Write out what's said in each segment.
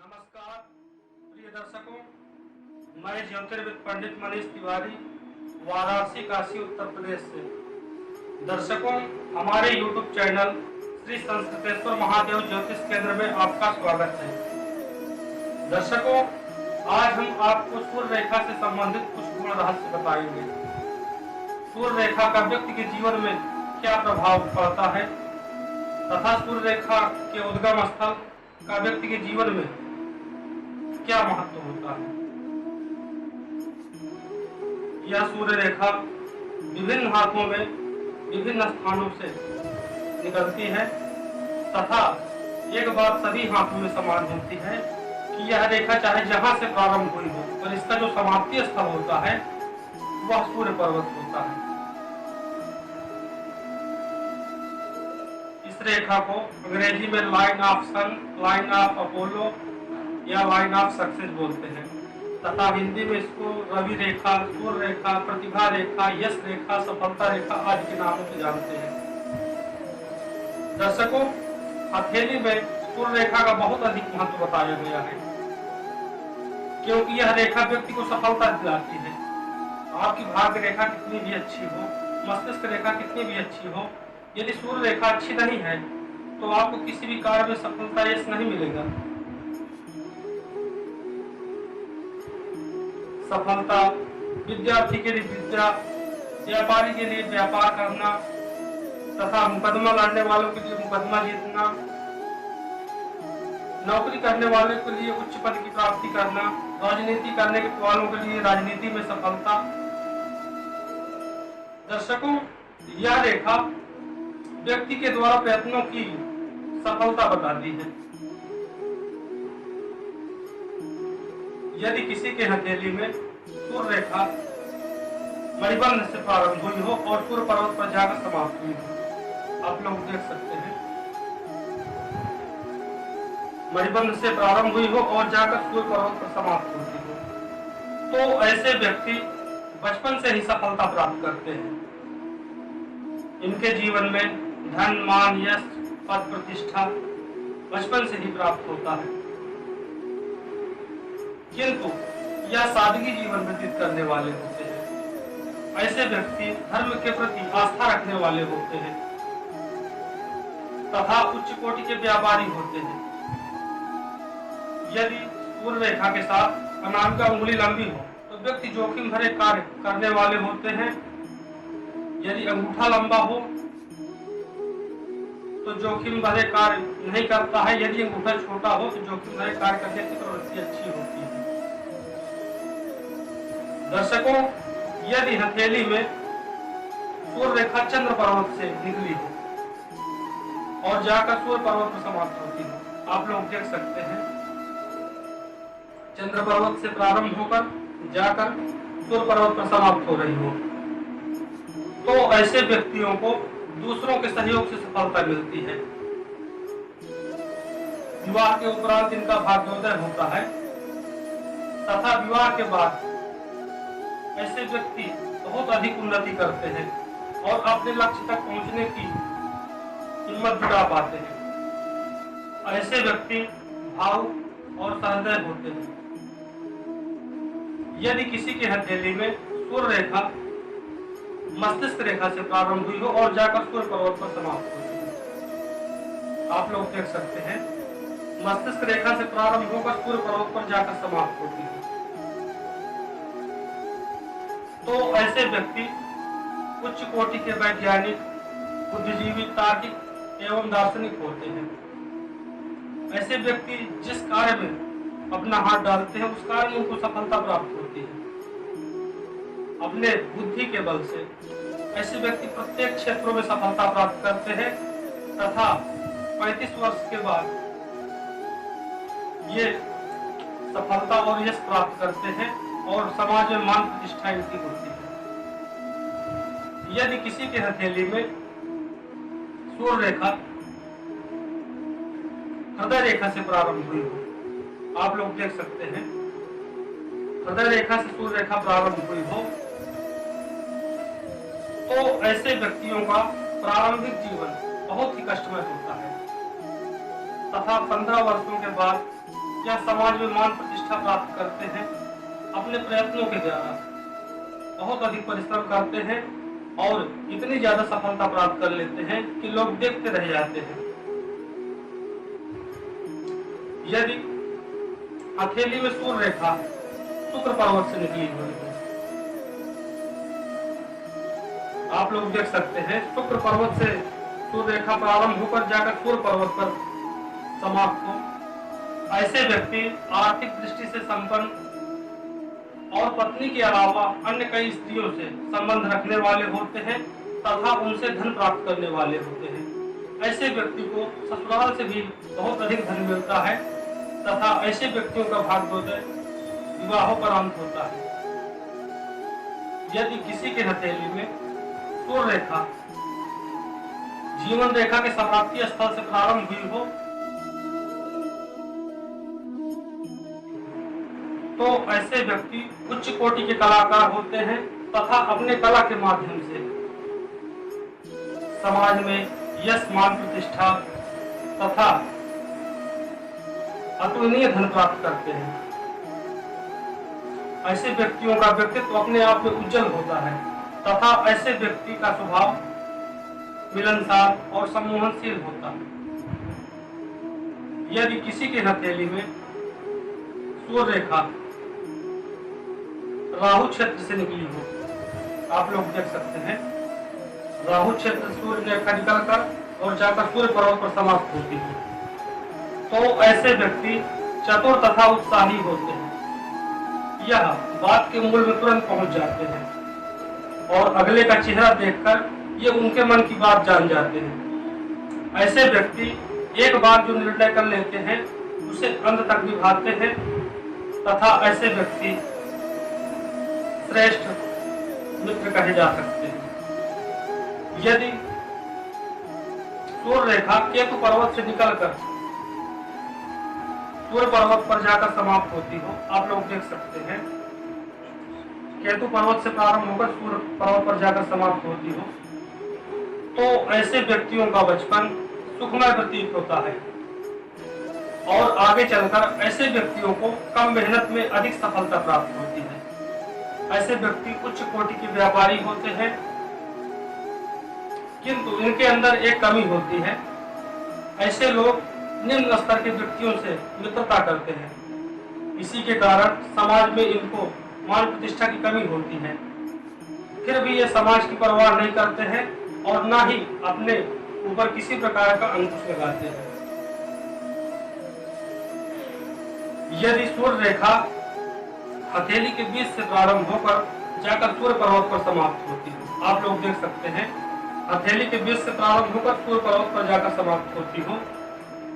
नमस्कार प्रिय दर्शकों, मैं ज्योतिर्विद पंडित मनीष तिवारी, वाराणसी, काशी, उत्तर प्रदेश से। दर्शकों, हमारे YouTube चैनल श्री संस्कृतेश्वर महादेव ज्योतिष केंद्र में आपका स्वागत है। दर्शकों, आज हम आपको सूर्य रेखा से संबंधित कुछ गुण रहस्य बताएंगे। सूर्य रेखा का व्यक्ति के जीवन में क्या प्रभाव पड़ता है तथा सूर्य रेखा के उद्गम स्थल का व्यक्ति के जीवन में क्या महत्व होता है। यह सूर्य रेखा विभिन्न हाथों में विभिन्न स्थानों से निकलती है तथा एक बात सभी हाथों में समान होती है कि यह रेखा चाहे जहां से प्रारंभ हुई हो, पर इसका जो समाप्ति स्थल होता है वह सूर्य पर्वत होता है। इस रेखा को अंग्रेजी में line of sun, line of Apollo या लाइन ऑफ सक्सेस बोलते हैं तथा हिंदी में इसको रवि रेखा, सूर्य रेखा, प्रतिभा रेखा, यश रेखा, सफलता रेखा आदि के नामों से जानते हैं। दर्शकों, हथेली में सूर्य रेखा का बहुत अधिक महत्व बताया गया है क्योंकि यह रेखा व्यक्ति को सफलता दिलाती है। आपकी भाग्य रेखा कितनी भी अच्छी हो, मस्तिष्क रेखा कितनी भी अच्छी हो, यदि सूर्य रेखा अच्छी नहीं है तो आपको किसी भी कार्य में सफलता यश नहीं मिलेगा। सफलता, विद्यार्थी के लिए विद्या, व्यापारी के लिए व्यापार करना तथा मुकदमा लड़ने वालों के लिए मुकदमा जीतना, नौकरी करने वालों के लिए उच्च पद की प्राप्ति करना, राजनीति करने वालों के लिए राजनीति में सफलता। दर्शकों, यह रेखा व्यक्ति के द्वारा प्रयत्नों की सफलता बताती है। यदि किसी के हथेली में सूर्य रेखा मणिबंध से प्रारंभ हुई हो और सूर्य पर्वत पर जाकर समाप्त हुई हो, आप लोग देख सकते हैं, मणिबंध से प्रारंभ हुई हो और जाकर सूर्य पर्वत पर समाप्त होती हो, तो ऐसे व्यक्ति बचपन से ही सफलता प्राप्त करते हैं। इनके जीवन में धन, मान, यश, पद, प्रतिष्ठा बचपन से ही प्राप्त होता है। किंतु यह सादगी जीवन व्यतीत करने वाले होते हैं। ऐसे व्यक्ति धर्म के प्रति आस्था रखने वाले होते हैं तथा उच्च कोटि के व्यापारी होते हैं। यदि सूर्य रेखा के साथ अनामिका उंगली लंबी हो तो व्यक्ति जोखिम भरे कार्य करने वाले होते हैं। यदि अंगूठा लंबा हो तो जोखिम भरे कार्य नहीं करता है। यदि अंगूठा छोटा हो तो जोखिम भरे कार्य करने की प्रवृत्ति अच्छी होती है। दर्शकों, यदि हथेली में सूर्य रेखा चंद्र पर्वत से निकली हो और जाकर सूर्य पर्वत पर समाप्त होती हो, आप लोग देख सकते हैं, चंद्र पर्वत से प्रारंभ होकर जाकर सूर्य पर्वत पर समाप्त हो रही हो, तो ऐसे व्यक्तियों को दूसरों के सहयोग से सफलता मिलती है। विवाह के उपरांत इनका भाग्योदय होता है तथा विवाह के बाद ऐसे व्यक्ति बहुत अधिक उन्नति करते हैं और अपने लक्ष्य तक पहुंचने की हिम्मत जुटा पाते हैं। ऐसे व्यक्ति भावुक और सहृदय होते हैं। यदि किसी के हथेली में सूर्य रेखा मस्तिष्क रेखा से प्रारंभ हुई हो और जाकर सूर्य पर्वत पर समाप्त होती है, आप लोग देख सकते हैं, मस्तिष्क रेखा से प्रारंभ होकर सूर्य पर्वत पर जाकर समाप्त होती है, तो ऐसे व्यक्ति उच्च कोटि के वैज्ञानिक, बुद्धिजीवी, तार्किक एवं दार्शनिक होते हैं। ऐसे व्यक्ति जिस कार्य में अपना हाथ डालते हैं उस कार्य में उनको सफलता प्राप्त होती है। अपने बुद्धि के बल से ऐसे व्यक्ति प्रत्येक क्षेत्रों में सफलता प्राप्त करते हैं तथा 35 वर्ष के बाद ये सफलता और यश प्राप्त करते हैं और समाज में मान प्रतिष्ठा इनकी होती है। यदि किसी के हथेली में सूर्य रेखा हृदय रेखा से प्रारंभ हुई हो, आप लोग देख सकते हैं, हृदय रेखा से सूर्य रेखा प्रारंभ हुई हो, तो ऐसे व्यक्तियों का प्रारंभिक जीवन बहुत ही कष्टमय होता है तथा 15 वर्षों के बाद या समाज में मान प्रतिष्ठा प्राप्त करते हैं, अपने प्रयत्नों के द्वारा बहुत अधिक परिश्रम करते हैं और इतनी ज्यादा सफलता प्राप्त कर लेते हैं कि लोग देखते रह जाते हैं। यदि हथेली में सूर्य रेखा शुक्र पर्वत से निकली हुई है, आप लोग देख सकते हैं शुक्र पर्वत से सूर्य रेखा प्रारंभ होकर जाकर सूर्य पर्वत पर समाप्त हो, ऐसे व्यक्ति आर्थिक दृष्टि से संपन्न और पत्नी के अलावा अन्य कई स्त्रियों से संबंध रखने वाले होते हैं तथा उनसे धन प्राप्त करने वाले होते हैं। ऐसे व्यक्ति को ससुराल से भी बहुत अधिक धन मिलता है तथा ऐसे व्यक्तियों का भाग्योदय विवाहोपरांत होता है। यदि किसी के हथेली में सूर्य रेखा जीवन रेखा के समाप्ति स्थल से प्रारंभ हुई हो तो ऐसे व्यक्ति उच्च कोटि के कलाकार होते हैं तथा अपने कला के माध्यम से समाज में यश मान प्रतिष्ठा तथा अतुलनीय धन प्राप्त करते हैं। ऐसे व्यक्तियों का व्यक्तित्व अपने आप में उज्जवल होता है तथा ऐसे व्यक्ति का स्वभाव मिलनसार और सम्मोहनशील होता है। यदि किसी के हथेली में सूर्य रेखा राहु क्षेत्र से निकली हो, आप लोग देख सकते हैं राहु क्षेत्र सूर्य रेखा निकलकर और जाकर सूर्य पर्वत पर समाप्त होती है, तो ऐसे व्यक्ति चतुर तथा उत्साही होते हैं। यह बात के मूल में तुरंत पहुंच जाते हैं और अगले का चेहरा देखकर ये उनके मन की बात जान जाते हैं। ऐसे व्यक्ति एक बार जो निर्णय कर लेते हैं उसे अंत तक निभाते हैं तथा ऐसे व्यक्ति श्रेष्ठ मित्र कहे जा सकते हैं। यदि सूर्य रेखा केतु पर्वत से निकलकर सूर्य पर्वत पर जाकर समाप्त होती हो, आप लोग देख सकते हैं केतु पर्वत से प्रारंभ होकर सूर्य पर्वत पर जाकर समाप्त होती हो, तो ऐसे व्यक्तियों का बचपन सुखमय प्रतीत होता है और आगे चलकर ऐसे व्यक्तियों को कम मेहनत में अधिक सफलता प्राप्त होती है। ऐसे व्यक्ति उच्च कोटि के व्यापारी होते हैं किंतु इनके अंदर एक कमी होती है। ऐसे लोग निम्न स्तर के व्यक्तियों से मित्रता करते हैं, इसी के कारण समाज में इनको मान प्रतिष्ठा की कमी होती है। फिर भी ये समाज की परवाह नहीं करते हैं और ना ही अपने ऊपर किसी प्रकार का अंकुश लगाते हैं। यदि सूर्य रेखा हथेली के बीच से प्रारंभ होकर जाकर सूर्य पर्वत पर समाप्त होती है, आप लोग देख सकते हैं हथेली के बीच से प्रारंभ होकर सूर्य पर्वत पर जाकर समाप्त होती हो,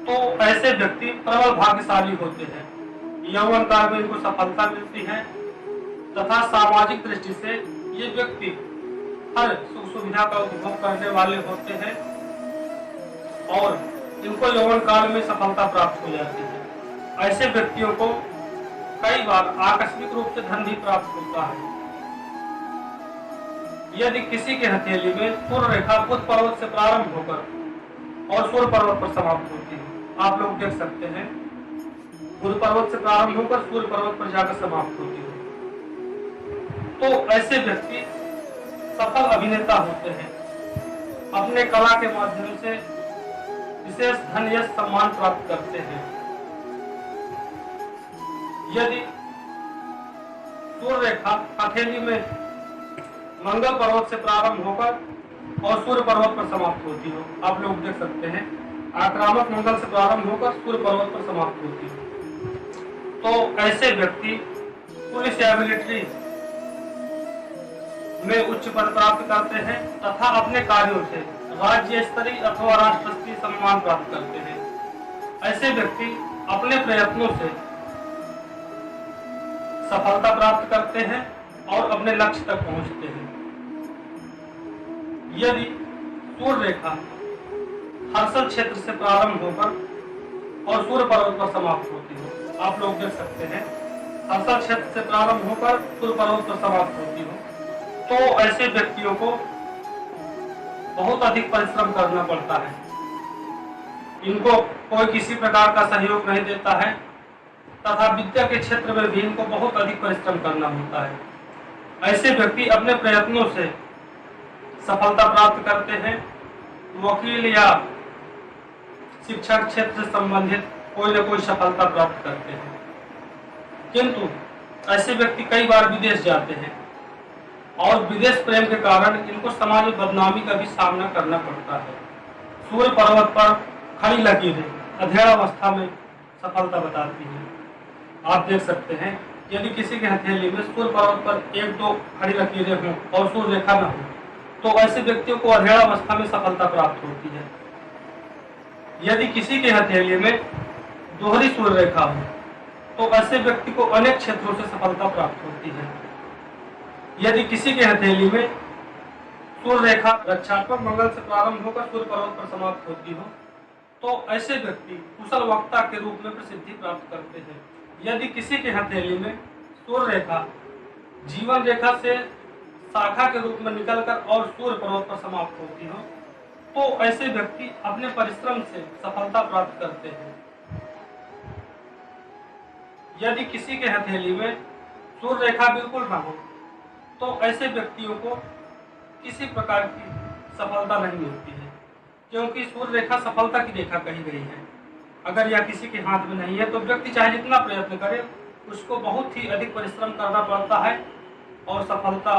तो ऐसे व्यक्ति प्रबल भाग्यशाली होते हैं। यौवन काल में इनको सफलता मिलती है तथा सामाजिक दृष्टि से ये व्यक्ति हर सुख सुविधा का उपभोग करने वाले होते हैं और इनको यौवन काल में सफलता प्राप्त हो जाती है। ऐसे व्यक्तियों को कई बार आकस्मिक रूप से धन भी प्राप्त होता है। यदि किसी के हथेली में सूर्य रेखा बुध पर्वत से प्रारंभ होकर और सूर्य पर्वत पर समाप्त होती है, आप लोग देख सकते हैं बुध पर्वत से प्रारंभ होकर सूर्य पर्वत पर जाकर समाप्त होती है, तो ऐसे व्यक्ति सफल अभिनेता होते हैं। अपने कला के माध्यम से विशेष धन यश सम्मान प्राप्त करते हैं। यदि सूर्य रेखा हथेली में मंगल पर्वत से प्रारंभ होकर और सूर्य पर्वत पर समाप्त होती हो, आप लोग देख सकते हैं आक्रामक मंगल से प्रारंभ होकर सूर्य पर्वत पर समाप्त होती हो, तो ऐसे व्यक्ति पुलिस या मिलिट्री में उच्च पद प्राप्त करते हैं तथा अपने कार्यों से राज्य स्तरीय अथवा राष्ट्र स्तरीय सम्मान प्राप्त करते हैं। ऐसे व्यक्ति अपने प्रयत्नों से सफलता प्राप्त करते हैं और अपने लक्ष्य तक पहुंचते हैं। यदि सूर्य रेखा हर्षल क्षेत्र से प्रारंभ होकर और सूर्य पर्वत पर समाप्त होती है, आप लोग देख सकते हैं हर्षल क्षेत्र से प्रारंभ होकर सूर्य पर्वत पर समाप्त होती हो, तो ऐसे व्यक्तियों को बहुत अधिक परिश्रम करना पड़ता है। इनको कोई किसी प्रकार का सहयोग नहीं देता है तथा विद्या के क्षेत्र में भी इनको बहुत अधिक परिश्रम करना होता है। ऐसे व्यक्ति अपने प्रयत्नों से सफलता प्राप्त करते हैं। वकील या शिक्षा क्षेत्र से संबंधित कोई न कोई सफलता प्राप्त करते हैं, किंतु ऐसे व्यक्ति कई बार विदेश जाते हैं और विदेश प्रेम के कारण इनको समाज में बदनामी का भी सामना करना पड़ता है। सूर्य पर्वत पर खड़ी लकीरें अध्ययनावस्था में सफलता बताती हैं। आप देख सकते हैं, यदि किसी के हथेली में सूर्य पर्वत पर एक दो खड़ी लकीरें हों और सूर्य रेखा न हो, तो ऐसे व्यक्तियों को अध्ययनावस्था में सफलता प्राप्त होती है। यदि किसी के हथेली में दोहरी सूर्य रेखा हो, तो ऐसे व्यक्ति को अनेक क्षेत्रों से सफलता प्राप्त होती है। यदि किसी के हथेली में सूर्य रेखा रक्षात्मक मंगल से प्रारंभ होकर सूर्य पर्वत पर समाप्त होती हो, तो ऐसे व्यक्ति कुशल वक्ता के रूप में प्रसिद्धि प्राप्त करते हैं। यदि किसी के हथेली में सूर्य रेखा जीवन रेखा से शाखा के रूप में निकलकर और सूर्य पर्वत पर समाप्त होती हो, तो ऐसे व्यक्ति अपने परिश्रम से सफलता प्राप्त करते हैं। यदि किसी के हथेली में सूर्य रेखा बिल्कुल न हो, तो ऐसे व्यक्तियों को किसी प्रकार की सफलता नहीं मिलती है, क्योंकि सूर्य रेखा सफलता की रेखा कही गई है। अगर यह किसी के हाथ में नहीं है, तो व्यक्ति चाहे जितना प्रयत्न करे, उसको बहुत ही अधिक परिश्रम करना पड़ता है और सफलता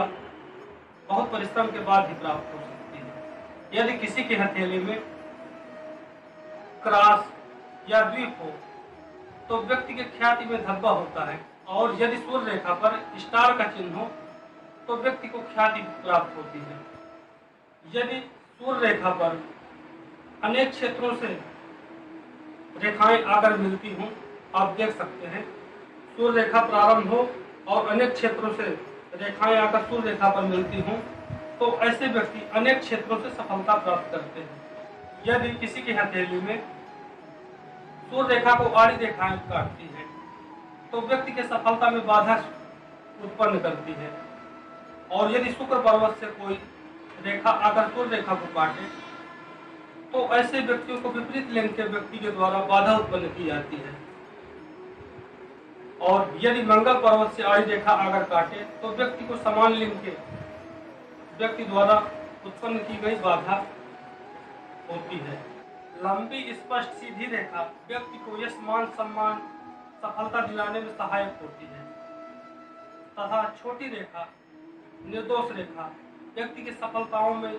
बहुत परिश्रम के बाद ही प्राप्त हो सकती है। यदि किसी के हथेली में क्रॉस या द्वीप हो, तो व्यक्ति के ख्याति में धब्बा होता है, और यदि सूर्य रेखा पर स्टार का चिन्ह हो, तो व्यक्ति को ख्याति प्राप्त होती है। यदि सूर्य रेखा पर अनेक क्षेत्रों से रेखाएं आकर मिलती हों, आप देख सकते हैं, सूर्य रेखा प्रारंभ हो और अनेक क्षेत्रों से रेखाएं आकर सूर्य रेखा पर मिलती हों, तो ऐसे व्यक्ति अनेक क्षेत्रों से सफलता प्राप्त करते हैं। यदि किसी की हथेली में सूर्य रेखा को आड़ी रेखाएं काटती है, तो व्यक्ति के सफलता में बाधा उत्पन्न करती है, और यदि शुक्र पर्वत से कोई रेखा आकर सूर्य रेखा को काटे, तो ऐसे व्यक्तियों को विपरीत लिंग के व्यक्ति के द्वारा बाधा उत्पन्न की जाती है। और यदि मंगल पर्वत से आड़ी रेखा आकर काटे, तो व्यक्ति को समान लिंग के व्यक्ति द्वारा उत्पन्न की गई बाधा होती है। लंबी स्पष्ट सीधी रेखा व्यक्ति को यश मान सम्मान सफलता दिलाने में सहायक होती है, तथा छोटी रेखा निर्दोष रेखा व्यक्ति की सफलताओं में